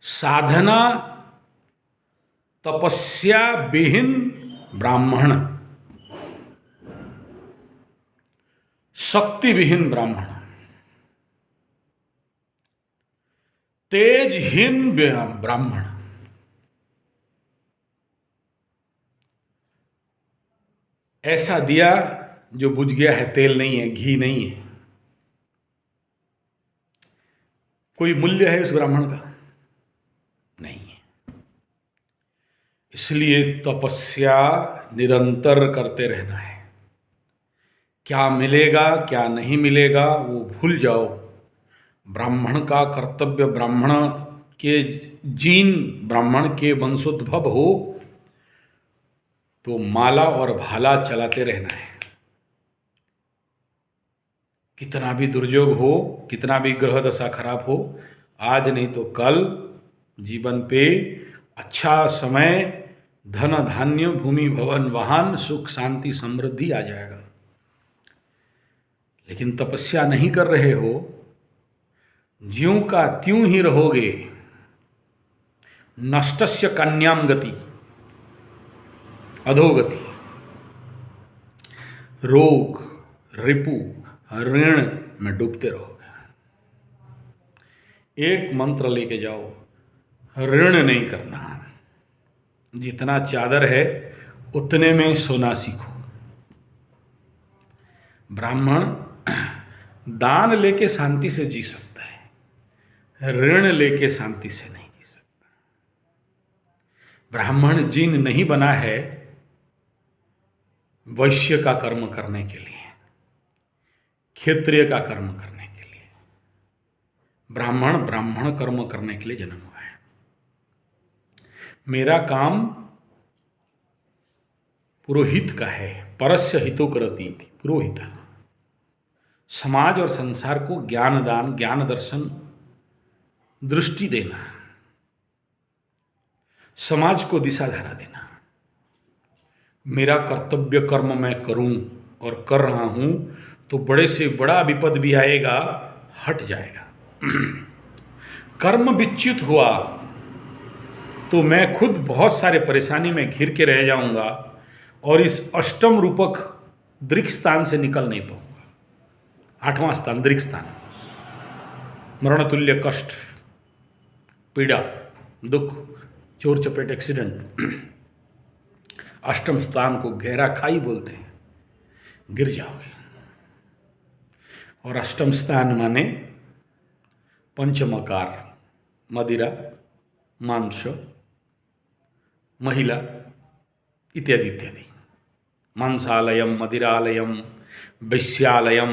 साधना तपस्या विहीन ब्राह्मण, शक्ति विहीन ब्राह्मण, तेजहीन ब्राह्मण, ऐसा दिया जो बुझ गया है, तेल नहीं है, घी नहीं है। कोई मूल्य है इस ब्राह्मण का? नहीं है। इसलिए तपस्या निरंतर करते रहना है। क्या मिलेगा क्या नहीं मिलेगा वो भूल जाओ। ब्राह्मण का कर्तव्य, ब्राह्मण के जीन, ब्राह्मण के वंशोद्भव हो तो माला और भाला चलाते रहना है। कितना भी दुर्योग हो, कितना भी ग्रह दशा खराब हो, आज नहीं तो कल जीवन पे अच्छा समय, धन धान्य, भूमि भवन वाहन, सुख शांति समृद्धि आ जाएगा। लेकिन तपस्या नहीं कर रहे हो, ज्यों का त्यों ही रहोगे। नष्टस्य कन्याम गति, अधोगति, रोग, रिपु, ऋण में डूबते रहोगे। एक मंत्र लेके जाओ, ऋण नहीं करना। जितना चादर है उतने में सोना सीखो। ब्राह्मण दान लेके शांति से जी सकता है, ऋण लेके शांति से नहीं जी सकता। ब्राह्मण जीन नहीं बना है वैश्य का कर्म करने के लिए, क्षत्रिय का कर्म करने के लिए। ब्राह्मण ब्राह्मण कर्म करने के लिए जन्म हुआ है। मेरा काम पुरोहित का है, परस्य हितो करती थी पुरोहित। समाज और संसार को ज्ञान दान, ज्ञान दर्शन, दृष्टि देना, समाज को दिशा धारा देना। मेरा कर्तव्य कर्म मैं करूं और कर रहा हूं तो बड़े से बड़ा विपद भी आएगा, हट जाएगा। कर्म विच्युत हुआ तो मैं खुद बहुत सारे परेशानी में घिर के रह जाऊंगा और इस अष्टम रूपक दृक् स्थान से निकल नहीं पाऊंगा। 8वां स्थान दृक् स्थान, मरण तुल्य कष्ट, पीड़ा, दुख, चोर चपेट, एक्सीडेंट। अष्टम स्थान को गहरा खाई बोलते हैं, गिर जाओगे। और अष्टम स्थान माने पंचमकार, मदिरा, मांस, महिला इत्यादि इत्यादि। मांसालयम, मदिरालयम, वैश्यालयम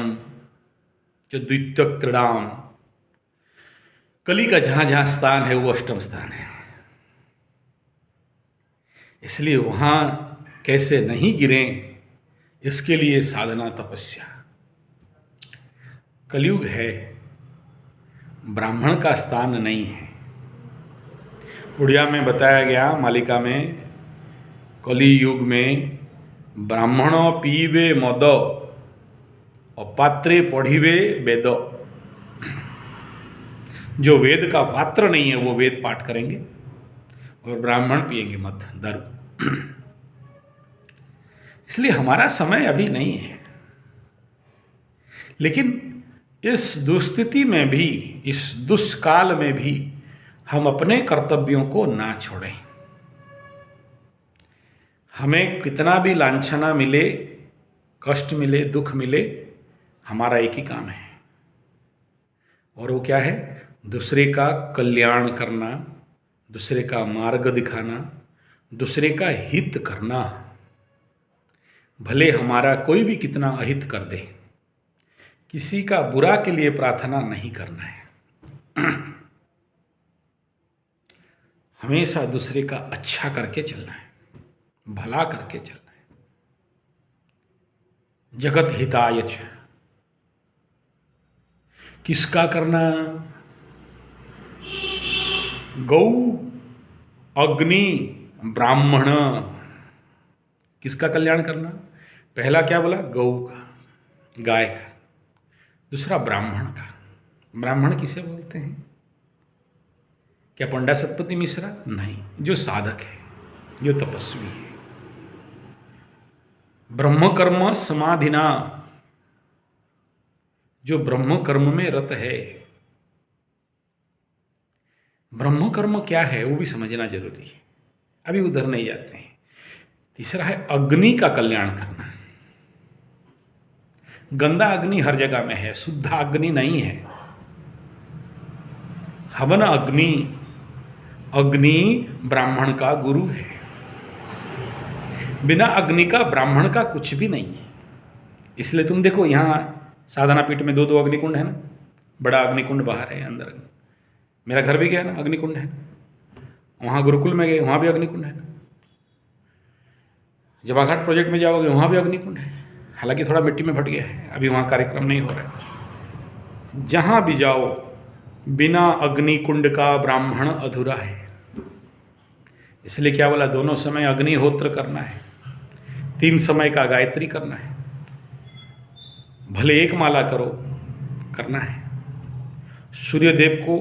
च द्वितीय क्रीड़ाम। कली का जहां जहां स्थान है वो अष्टम स्थान है। इसलिए वहां कैसे नहीं गिरें, इसके लिए साधना तपस्या। कलयुग है, ब्राह्मण का स्थान नहीं है। उड़िया में बताया गया, मालिका में, कली युग में ब्राह्मण पीबे मद और पात्रे पढ़िबे वेद। जो वेद का पात्र नहीं है वो वेद पाठ करेंगे और ब्राह्मण पिएंगे मद, दारू। इसलिए हमारा समय अभी नहीं है। लेकिन इस दुस्थिति में भी, इस दुष्काल में भी हम अपने कर्तव्यों को ना छोड़ें। हमें कितना भी लांछना मिले, कष्ट मिले, दुख मिले, हमारा एक ही काम है, और वो क्या है? दूसरे का कल्याण करना, दूसरे का मार्ग दिखाना, दूसरे का हित करना। भले हमारा कोई भी कितना अहित कर दे, किसी का बुरा के लिए प्रार्थना नहीं करना है। हमेशा दूसरे का अच्छा करके चलना है, भला करके चलना है। जगत हिताय च। किसका करना? गौ, अग्नि, ब्राह्मण। किसका कल्याण करना? पहला क्या बोला? गौ का, गाय का। दूसरा ब्राह्मण का। ब्राह्मण किसे बोलते हैं? क्या पंडा सतपति मिश्रा? नहीं, जो साधक है, जो तपस्वी है। ब्रह्म कर्म समाधिना, जो ब्रह्म कर्म में रत है। ब्रह्म कर्म क्या है वो भी समझना जरूरी है, अभी उधर नहीं जाते हैं। तीसरा है अग्नि का कल्याण करना। गंदा अग्नि हर जगह में है, शुद्ध अग्नि नहीं है। हवन अग्नि, अग्नि ब्राह्मण का गुरु है। बिना अग्नि का ब्राह्मण का कुछ भी नहीं है। इसलिए तुम देखो यहाँ साधना पीठ में दो अग्निकुंड है ना, बड़ा अग्निकुंड बाहर है, अंदर। मेरा घर भी गया ना, अग्निकुंड है। वहाँ गुरुकुल में गए, वहाँ भी अग्निकुंड है ना। जवाघाट प्रोजेक्ट में जाओगे, वहाँ भी अग्निकुंड है। हालांकि थोड़ा मिट्टी में फट गया है, अभी वहाँ कार्यक्रम नहीं हो रहा है। जहाँ भी जाओ, बिना अग्निकुंड का ब्राह्मण अधूरा है। इसलिए क्या बोला, दोनों समय अग्निहोत्र करना है, 3 समय का गायत्री करना है। भले एक माला करो, करना है। सूर्यदेव को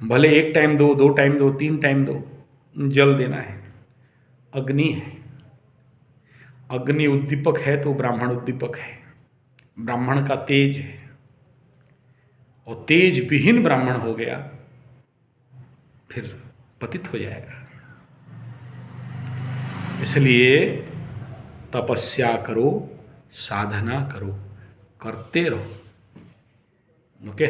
भले 1 टाइम दो, 2 टाइम दो, 3 टाइम दो, जल देना है। अग्नि है, अग्नि उद्दीपक है तो ब्राह्मण उद्दीपक है। ब्राह्मण का तेज है, और तेज विहीन ब्राह्मण हो गया फिर पतित हो जाएगा। इसलिए तपस्या करो, साधना करो, करते रहो। ओके।